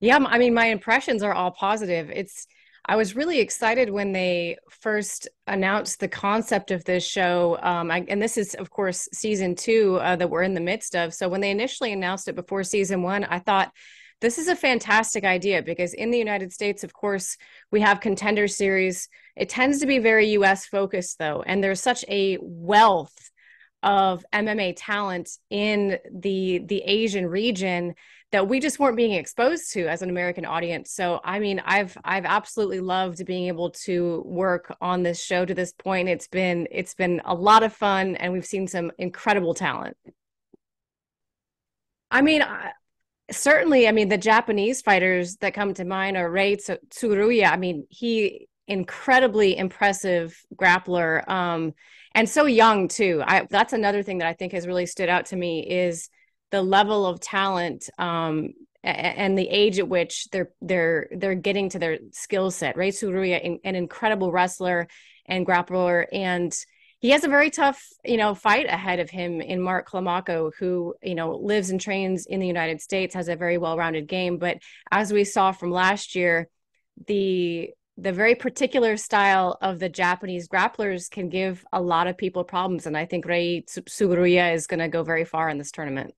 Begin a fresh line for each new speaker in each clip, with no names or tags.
Yeah, I mean, my impressions are all positive. I was really excited when they first announced the concept of this show. And this is, of course, season two that we're in the midst of. So when they initially announced it before season one, I thought this is a fantastic idea because in the United States, of course, we have Contender Series. It tends to be very US focused, though, and there's such a wealth of MMA talent in the Asian region that we just weren't being exposed to as an American audience. So I mean, I've absolutely loved being able to work on this show to this point. It's been a lot of fun, and we've seen some incredible talent. I mean, certainly, I mean, the Japanese fighters that come to mind are Rei Tsuruya. I mean, he incredibly impressive grappler, and so young too. That's another thing that I think has really stood out to me is the level of talent and the age at which they're getting to their skill set. Rei Tsuruya, an incredible wrestler and grappler, and he has a very tough, fight ahead of him in Mark Climaco, who, lives and trains in the United States, has a very well-rounded game. But as we saw from last year, the very particular style of the Japanese grapplers can give a lot of people problems. And I think Rei Tsuruya is going to go very far in this tournament.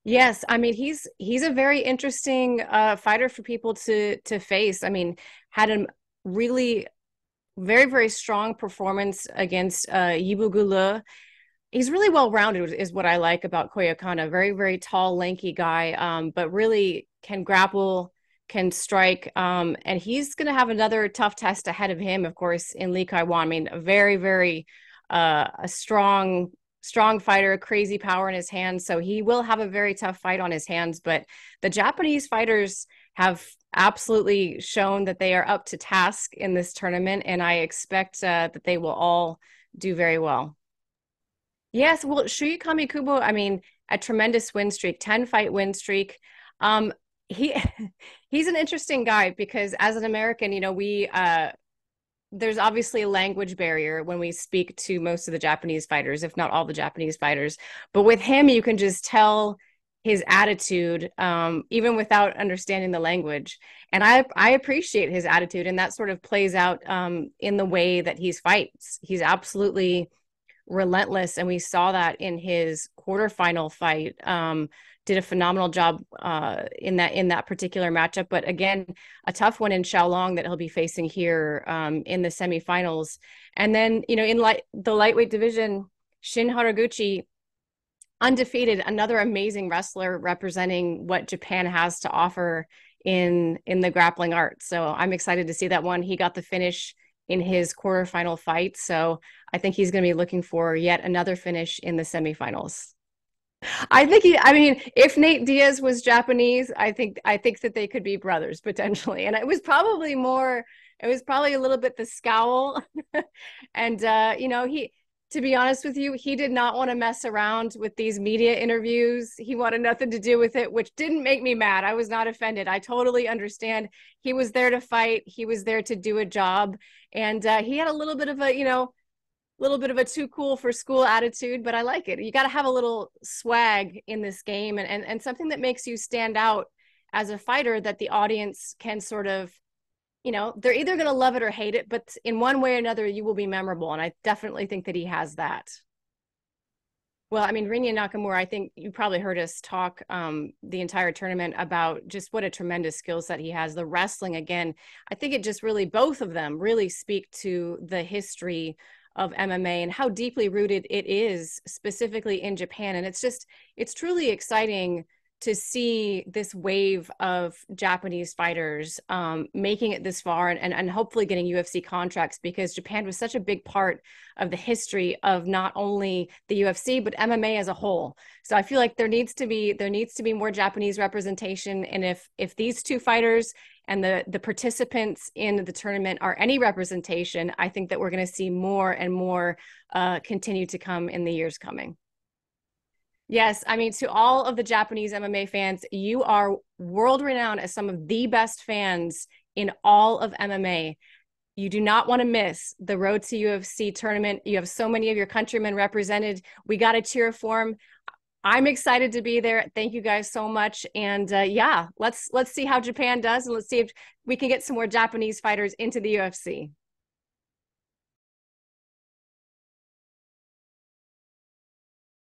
Yes, I mean he's a very interesting fighter for people to face. I mean, had a really very, very strong performance against Yibugulu. He's really well rounded, is what I like about Koyakana. Very, very tall, lanky guy, but really can grapple, can strike. And he's going to have another tough test ahead of him, of course, in Lee Kai-wan. I mean, a very, very a strong fighter, crazy power in his hands. So he will have a very tough fight on his hands. But the Japanese fighters have absolutely shown that they are up to task in this tournament, and I expect that they will all do very well. Yes, well, Shuyi Kamikubo, I mean, a tremendous win streak, 10 fight win streak. He he's an interesting guy because as an American, we there's obviously a language barrier when we speak to most of the Japanese fighters, if not all the Japanese fighters. But with him, you can just tell his attitude, even without understanding the language. And I appreciate his attitude, and that sort of plays out in the way that he fights. He's absolutely relentless, and we saw that in his quarterfinal fight. Did a phenomenal job in that particular matchup, but again, a tough one in Xiaolong that he'll be facing here in the semifinals. And then in the lightweight division, Shin Haraguchi, undefeated, another amazing wrestler representing what Japan has to offer in the grappling art. So I'm excited to see that one. He got the finish in his quarterfinal fight, so I think he's going to be looking for yet another finish in the semifinals. I mean, if Nate Diaz was Japanese, I think that they could be brothers potentially. And it was probably a little bit the scowl. And he to be honest with you, he did not want to mess around with these media interviews. He wanted nothing to do with it, which didn't make me mad. I was not offended. I totally understand. He was there to fight. He was there to do a job. And he had a little bit of a too cool for school attitude, but I like it. You got to have a little swag in this game and something that makes you stand out as a fighter that the audience can sort of, they're either going to love it or hate it, but in one way or another, you will be memorable. And I definitely think that he has that. Well, I mean, Rinya Nakamura, I think you probably heard us talk the entire tournament about just what a tremendous skill set he has. The wrestling, again, I think it just really, both of them really speak to the history of MMA and how deeply rooted it is specifically in Japan. And it's truly exciting to see this wave of Japanese fighters making it this far and hopefully getting UFC contracts, because Japan was such a big part of the history of not only the UFC, but MMA as a whole. So I feel like there needs to be more Japanese representation. And if these two fighters and the participants in the tournament are any representation, I think that we're going to see more and more continue to come in the years coming. Yes, I mean, to all of the Japanese MMA fans, you are world renowned as some of the best fans in all of MMA. You do not want to miss the Road to UFC tournament. You have so many of your countrymen represented. We got to cheer for them. I'm excited to be there. Thank you guys so much. And yeah, let's see how Japan does, and let's see if we can get some more Japanese fighters into the UFC.